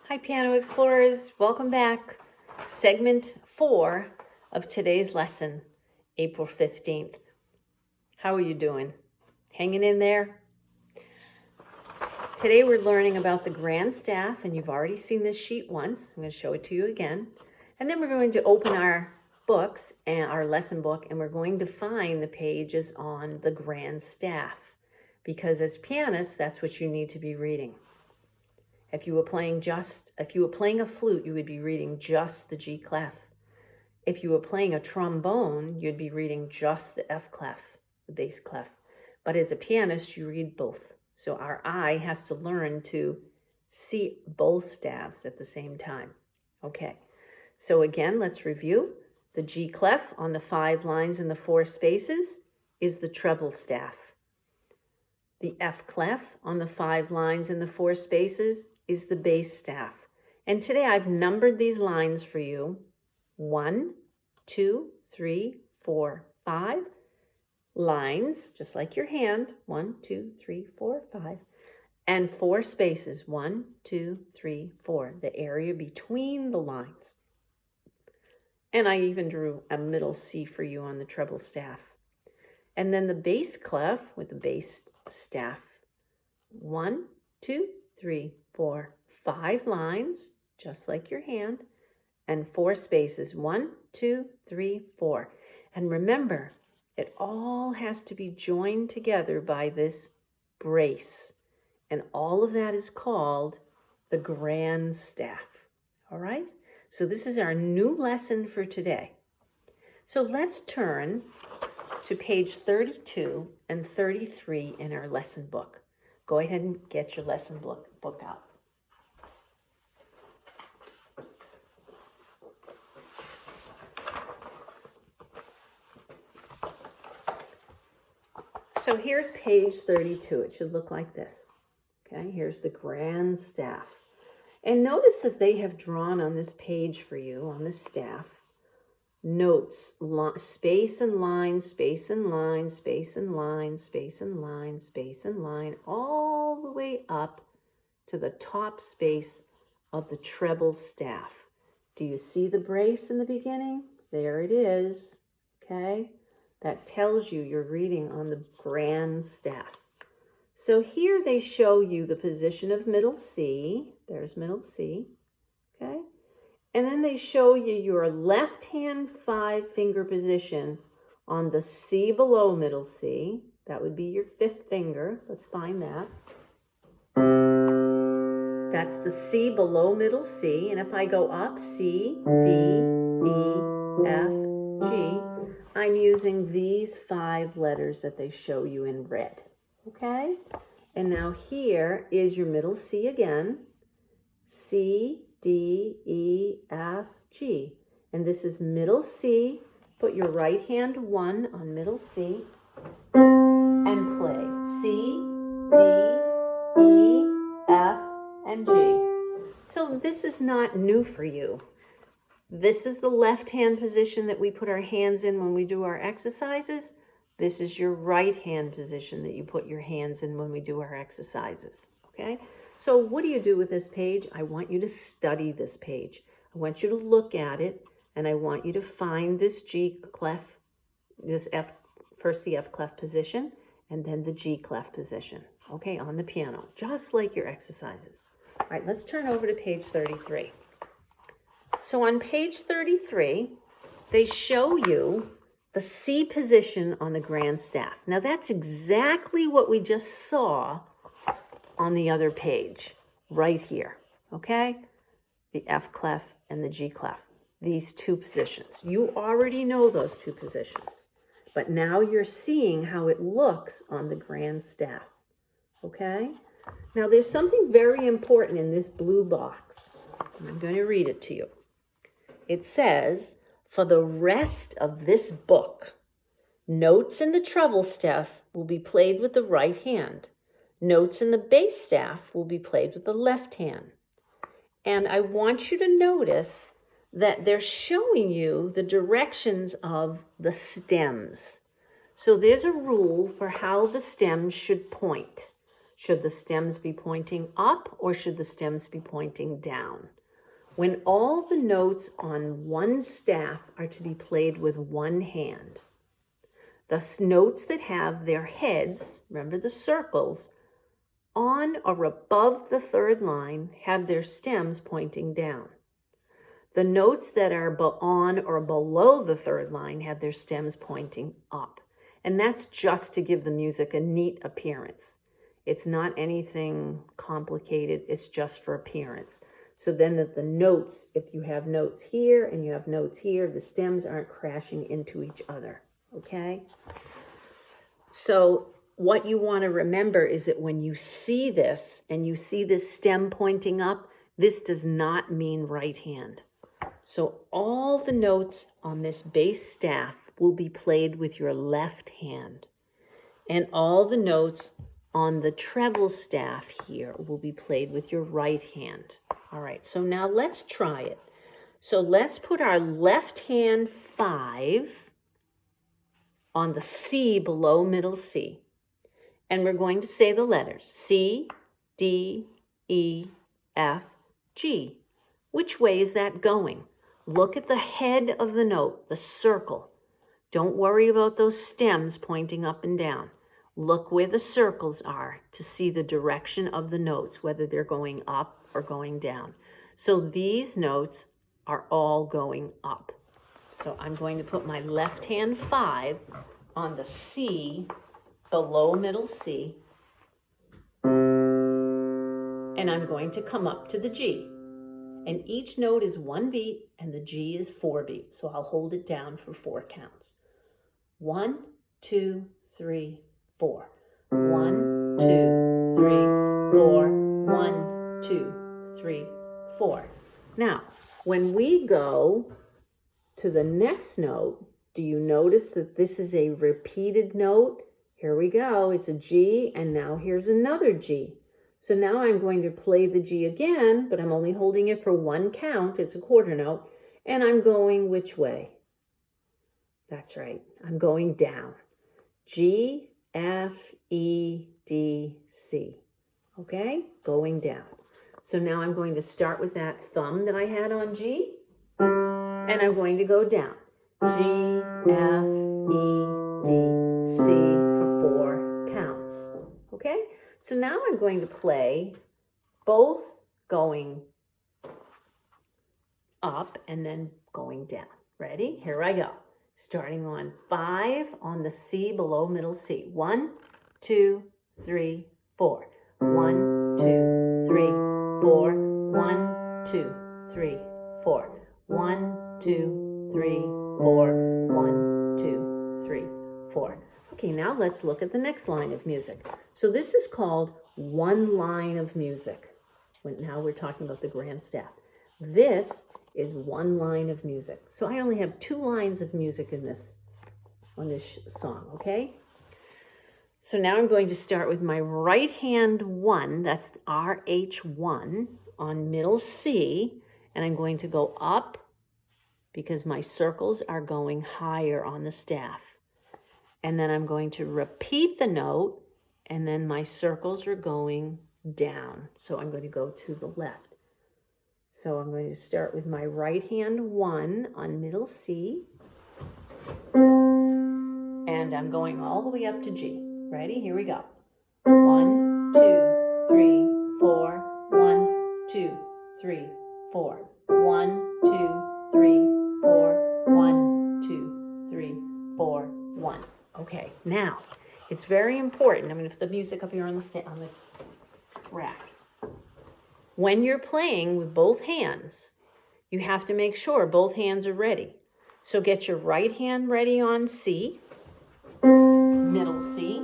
Hi, Piano Explorers. Welcome back. Segment 4 of today's lesson, April 15th. How are you doing? Hanging in there? Today we're learning about the grand staff, and you've already seen this sheet once. I'm going to show it to you again. And then we're going to open our books and our lesson book, and we're going to find the pages on the grand staff. Because as pianists, that's what you need to be reading. If you were playing a flute, you would be reading just the G clef. If you were playing a trombone, you'd be reading just the F clef, the bass clef. But as a pianist, you read both. So our eye has to learn to see both staves at the same time. Okay, so again, let's review. The G clef on the 5 lines and the 4 spaces is the treble staff. The F clef on the 5 lines and the 4 spaces is the bass staff. And today I've numbered these lines for you. 1, 2, 3, 4, 5 lines, just like your hand. 1, 2, 3, 4, 5. And 4 spaces. 1, 2, 3, 4. The area between the lines. And I even drew a middle C for you on the treble staff. And then the bass clef with the bass staff. 1, 2, 3, 4, 5 lines, just like your hand, and 4 spaces. 1, 2, 3, 4. And remember, it all has to be joined together by this brace. And all of that is called the grand staff. All right? So this is our new lesson for today. So let's turn to page 32 and 33 in our lesson book. Go ahead and get your lesson book out. So here's page 32. It should look like this. Okay, here's the grand staff. And notice that they have drawn on this page for you, on this staff, notes, space and line, space and line, space and line, space and line, space and line, all the way up to the top space of the treble staff. Do you see the brace in the beginning? There it is, okay? That tells you you're reading on the grand staff. So here they show you the position of middle C. There's middle C, okay? And then they show you your left hand 5-finger position on the C below middle C. That would be your 5th finger. Let's find that. That's the C below middle C. And if I go up, C, D, E, F, G, I'm using these 5 letters that they show you in red. Okay? And now here is your middle C again. C, D, E, F, G. And this is middle C. Put your right hand 1 on middle C and play. C, D, E, F, and G. So this is not new for you. This is the left hand position that we put our hands in when we do our exercises. This is your right hand position that you put your hands in when we do our exercises. Okay? So what do you do with this page? I want you to study this page. I want you to look at it, and I want you to find this G clef, this F, first the F clef position, and then the G clef position, okay, on the piano, just like your exercises. All right, let's turn over to page 33. So on page 33, they show you the C position on the grand staff. Now that's exactly what we just saw on the other page, right here, okay? The F clef and the G clef, these 2 positions. You already know those 2 positions, but now you're seeing how it looks on the grand staff, okay? Now there's something very important in this blue box. I'm going to read it to you. It says, for the rest of this book, notes in the treble staff will be played with the right hand. Notes in the bass staff will be played with the left hand. And I want you to notice that they're showing you the directions of the stems. So there's a rule for how the stems should point. Should the stems be pointing up or should the stems be pointing down? When all the notes on one staff are to be played with one hand, the notes that have their heads, remember the circles, on or above the third line have their stems pointing down. The notes that are on or below the third line have their stems pointing up. And that's just to give the music a neat appearance. It's not anything complicated, it's just for appearance. So then that the notes, if you have notes here and you have notes here, the stems aren't crashing into each other, okay? So what you want to remember is that when you see this and you see this stem pointing up, this does not mean right hand. So all the notes on this bass staff will be played with your left hand. And all the notes on the treble staff here will be played with your right hand. All right, so now let's try it. So let's put our left hand 5 on the C below middle C. And we're going to say the letters C, D, E, F, G. Which way is that going? Look at the head of the note, the circle. Don't worry about those stems pointing up and down. Look where the circles are to see the direction of the notes, whether they're going up or going down. So these notes are all going up. So I'm going to put my left hand 5 on the C below middle C, and I'm going to come up to the G. And each note is 1 beat and the G is 4 beats. So I'll hold it down for 4 counts. 1, 2, 3, 4. 1, 2, 3, 4. 1, 2, 3, 4. Now, when we go to the next note, do you notice that this is a repeated note? Here we go. It's a G, and now here's another G. So now I'm going to play the G again, but I'm only holding it for 1 count. It's a quarter note, and I'm going which way? That's right. I'm going down. G, F, E, D, C. Okay? Going down. So now I'm going to start with that thumb that I had on G, and I'm going to go down. G, F, E, D, C for 4 counts. Okay? So now I'm going to play both going up and then going down. Ready? Here I go. Starting on 5 on the C below middle C. 1, 2, 3, 4. 1, 2, 3, 4. 1, 2, 3, 4. 1, 2, 3, 4. 1, 2, 3, 4. Okay, now let's look at the next line of music. So this is called one line of music. Now we're talking about the grand staff. This is one line of music. So I only have 2 lines of music in this on this song, okay? So now I'm going to start with my right hand 1, that's RH1 on middle C, and I'm going to go up because my circles are going higher on the staff. And then I'm going to repeat the note, and then my circles are going down. So I'm going to go to the left. So I'm going to start with my right hand 1 on middle C, and I'm going all the way up to G. Ready? Here we go. 1, 2, 3, 4. 1, 2, 3, 4. 1, 2, 3, 4. 1, 2, 3, 4. 1. Okay, now it's very important. I'm going to put the music up here on the rack. When you're playing with both hands, you have to make sure both hands are ready. So get your right hand ready on C, middle C,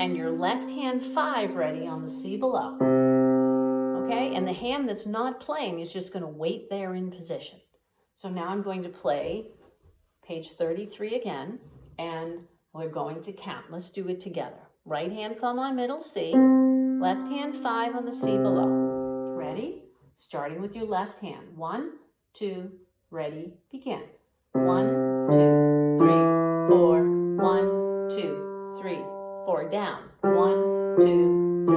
and your left hand 5 ready on the C below. Okay, and the hand that's not playing is just going to wait there in position. So now I'm going to play page 33 again, and we're going to count. Let's do it together. Right hand thumb on middle C, left hand 5 on the C below. Ready? Starting with your left hand. 1, 2, ready, begin. 1, 2, 3, 4. 1, 2, 3, 4. Down. 1, 2, 3,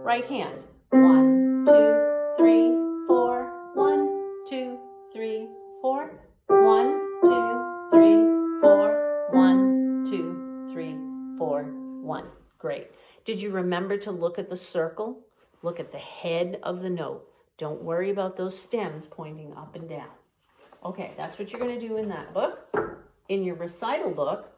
Right hand. 1, 2, 3, 4. 1, 2, 3, 4. 1, 2, 3, 4. 1, 2, 3, 4. 1. Great. Did you remember to look at the circle? Look at the head of the note. Don't worry about those stems pointing up and down. Okay, that's what you're going to do in that book. In your recital book,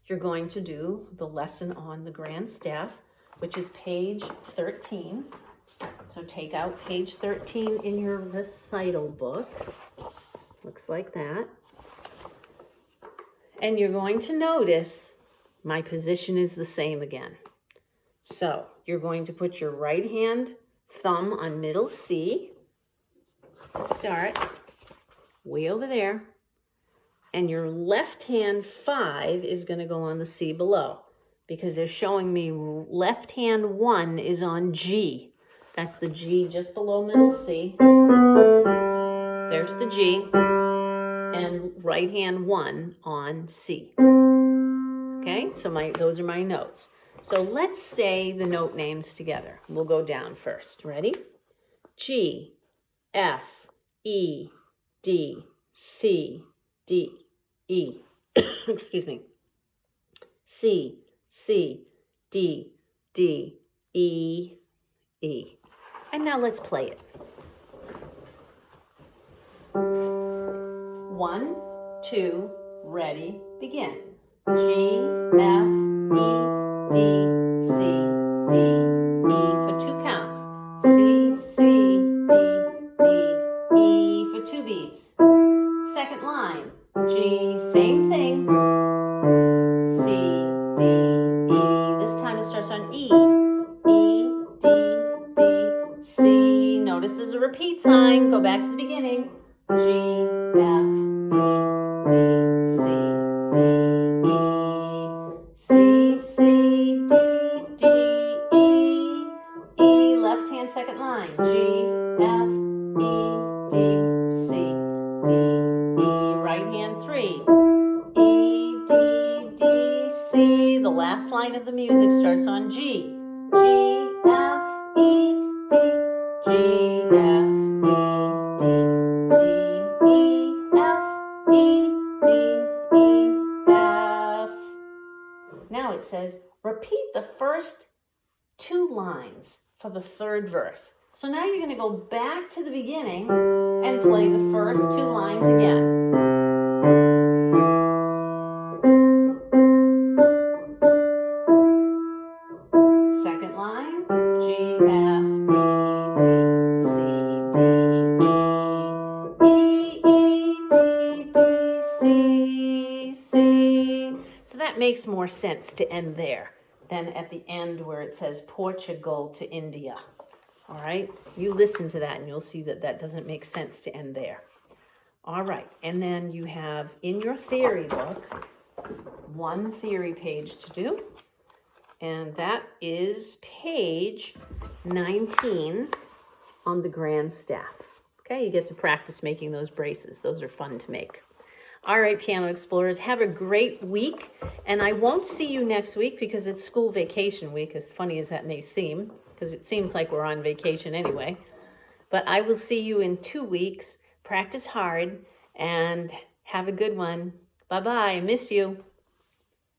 you're going to do the lesson on the grand staff, which is page 13. So take out page 13 in your recital book. Looks like that. And you're going to notice my position is the same again. So you're going to put your right hand thumb on middle C to start, way over there. And your left hand 5 is going to go on the C below, because they're showing me left hand 1 is on G. That's the G just below middle C. There's the G. And right hand 1 on C. Okay, so those are my notes. So let's say the note names together. We'll go down first. Ready? G, F, E, D, C, D, E. Excuse me. C, C, D, D, E, E. And now let's play it. 1, 2, ready, begin. G, F, E, D, C, D, E for 2 counts. C, C, D, D, E for 2 beats. Second line. G, same thing. C, D, E. This time it starts on E. E, D, D, C. Notice there's a repeat sign. Go back to the beginning. G, F, E, D, C, D, E. C, C, D, D, E. E, left hand second line. G, F, E, D, C, D, E. Right hand 3. E, D, D, C. The last line of the music starts on G. G, F, E, D, G, F, E, D, D, E, F, E, D, E, F. Now it says, repeat the first 2 lines for the 3rd verse. So now you're going to go back to the beginning and play the first 2 lines again. Second line, G, F, E, D, C, D, E, E, D, C, C. So that makes more sense to end there than at the end where it says Portugal to India. All right, you listen to that and you'll see that that doesn't make sense to end there. All right, and then you have in your theory book 1 theory page to do, and that is page 19 on the grand staff. Okay, you get to practice making those braces. Those are fun to make. All right, Piano Explorers, have a great week, and I won't see you next week because it's school vacation week, as funny as that may seem, because it seems like we're on vacation anyway. But I will see you in 2 weeks. Practice hard and have a good one. Bye-bye. I miss you.